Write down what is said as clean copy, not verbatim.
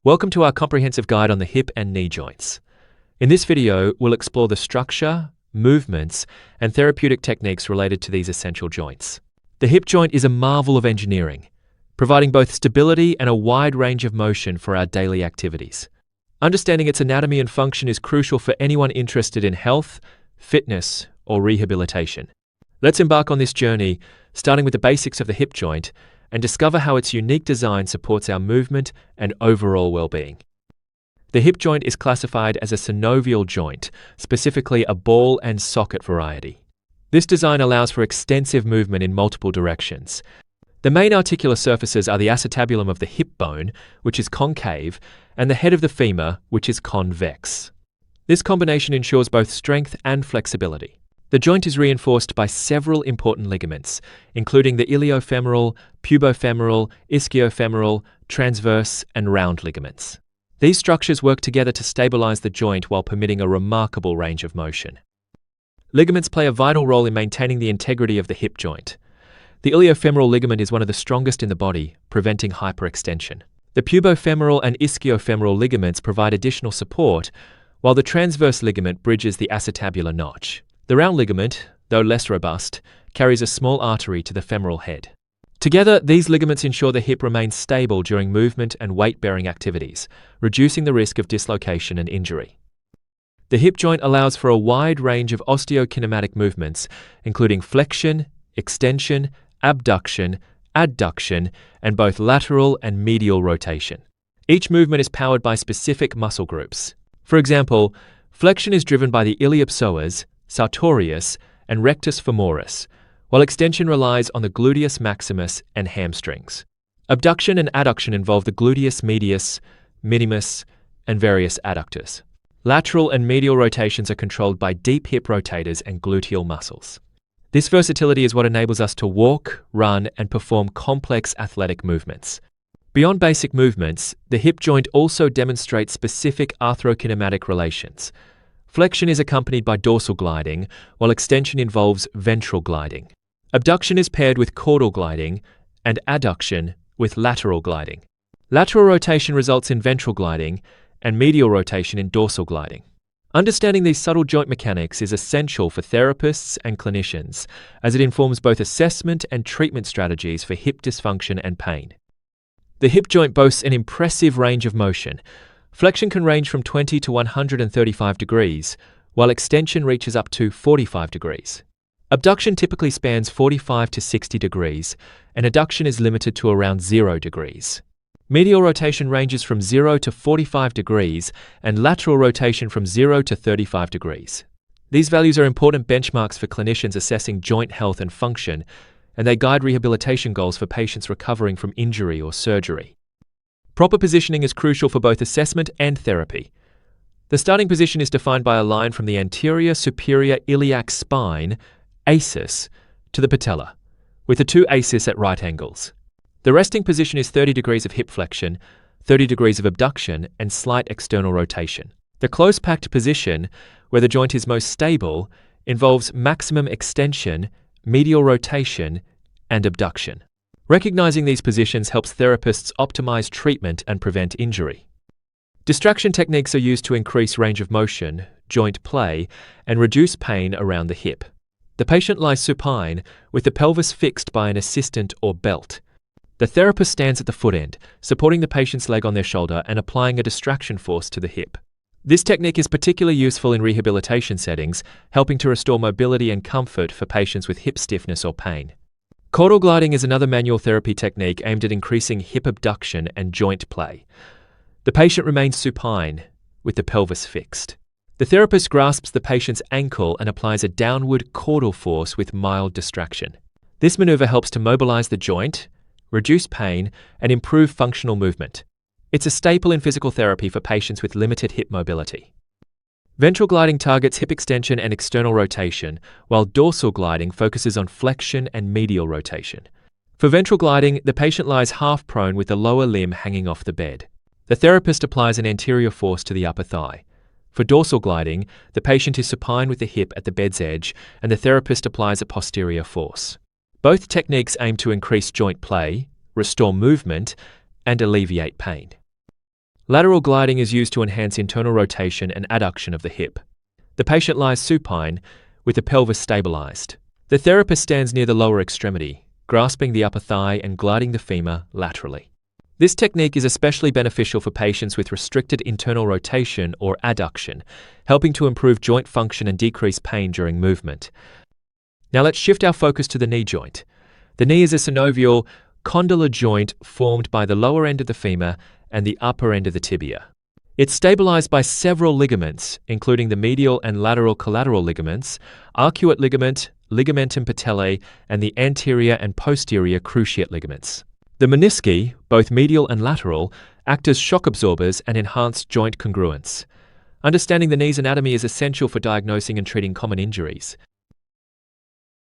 Welcome to our comprehensive guide on the hip and knee joints. In this video, we'll explore the structure, movements, and therapeutic techniques related to these essential joints. The hip joint is a marvel of engineering, providing both stability and a wide range of motion for our daily activities. Understanding its anatomy and function is crucial for anyone interested in health, fitness, or rehabilitation. Let's embark on this journey, starting with the basics of the hip joint, and discover how its unique design supports our movement and overall well-being. The hip joint is classified as a synovial joint, specifically a ball and socket variety. This design allows for extensive movement in multiple directions. The main articular surfaces are the acetabulum of the hip bone, which is concave, and the head of the femur, which is convex. This combination ensures both strength and flexibility. The joint is reinforced by several important ligaments, including the iliofemoral, pubofemoral, ischiofemoral, transverse, and round ligaments. These structures work together to stabilize the joint while permitting a remarkable range of motion. Ligaments play a vital role in maintaining the integrity of the hip joint. The iliofemoral ligament is one of the strongest in the body, preventing hyperextension. The pubofemoral and ischiofemoral ligaments provide additional support, while the transverse ligament bridges the acetabular notch. The round ligament, though less robust, carries a small artery to the femoral head. Together, these ligaments ensure the hip remains stable during movement and weight-bearing activities, reducing the risk of dislocation and injury. The hip joint allows for a wide range of osteokinematic movements, including flexion, extension, abduction, adduction, and both lateral and medial rotation. Each movement is powered by specific muscle groups. For example, flexion is driven by the iliopsoas, sartorius, and rectus femoris, while extension relies on the gluteus maximus and hamstrings. Abduction and adduction involve the gluteus medius, minimus, and various adductors. Lateral and medial rotations are controlled by deep hip rotators and gluteal muscles. This versatility is what enables us to walk, run, and perform complex athletic movements. Beyond basic movements, the hip joint also demonstrates specific arthrokinematic relations. Flexion is accompanied by dorsal gliding, while extension involves ventral gliding. Abduction is paired with caudal gliding, and adduction with lateral gliding. Lateral rotation results in ventral gliding, and medial rotation in dorsal gliding. Understanding these subtle joint mechanics is essential for therapists and clinicians, as it informs both assessment and treatment strategies for hip dysfunction and pain. The hip joint boasts an impressive range of motion. Flexion can range from 20 to 135 degrees, while extension reaches up to 45 degrees. Abduction typically spans 45 to 60 degrees, and adduction is limited to around 0 degrees. Medial rotation ranges from 0 to 45 degrees, and lateral rotation from 0 to 35 degrees. These values are important benchmarks for clinicians assessing joint health and function, and they guide rehabilitation goals for patients recovering from injury or surgery. Proper positioning is crucial for both assessment and therapy. The starting position is defined by a line from the anterior superior iliac spine, ASIS, to the patella, with the two ASIS at right angles. The resting position is 30 degrees of hip flexion, 30 degrees of abduction, and slight external rotation. The close-packed position, where the joint is most stable, involves maximum extension, medial rotation, and abduction. Recognizing these positions helps therapists optimize treatment and prevent injury. Distraction techniques are used to increase range of motion, joint play, and reduce pain around the hip. The patient lies supine, with the pelvis fixed by an assistant or belt. The therapist stands at the foot end, supporting the patient's leg on their shoulder and applying a distraction force to the hip. This technique is particularly useful in rehabilitation settings, helping to restore mobility and comfort for patients with hip stiffness or pain. Caudal gliding is another manual therapy technique aimed at increasing hip abduction and joint play. The patient remains supine, with the pelvis fixed. The therapist grasps the patient's ankle and applies a downward caudal force with mild distraction. This maneuver helps to mobilize the joint, reduce pain, and improve functional movement. It's a staple in physical therapy for patients with limited hip mobility. Ventral gliding targets hip extension and external rotation, while dorsal gliding focuses on flexion and medial rotation. For ventral gliding, the patient lies half prone with the lower limb hanging off the bed. The therapist applies an anterior force to the upper thigh. For dorsal gliding, the patient is supine with the hip at the bed's edge, and the therapist applies a posterior force. Both techniques aim to increase joint play, restore movement, and alleviate pain. Lateral gliding is used to enhance internal rotation and adduction of the hip. The patient lies supine, with the pelvis stabilized. The therapist stands near the lower extremity, grasping the upper thigh and gliding the femur laterally. This technique is especially beneficial for patients with restricted internal rotation or adduction, helping to improve joint function and decrease pain during movement. Now let's shift our focus to the knee joint. The knee is a synovial condylar joint formed by the lower end of the femur and the upper end of the tibia. It's stabilized by several ligaments, including the medial and lateral collateral ligaments, arcuate ligament, ligamentum patellae, and the anterior and posterior cruciate ligaments. The menisci, both medial and lateral, act as shock absorbers and enhance joint congruence. Understanding the knee's anatomy is essential for diagnosing and treating common injuries.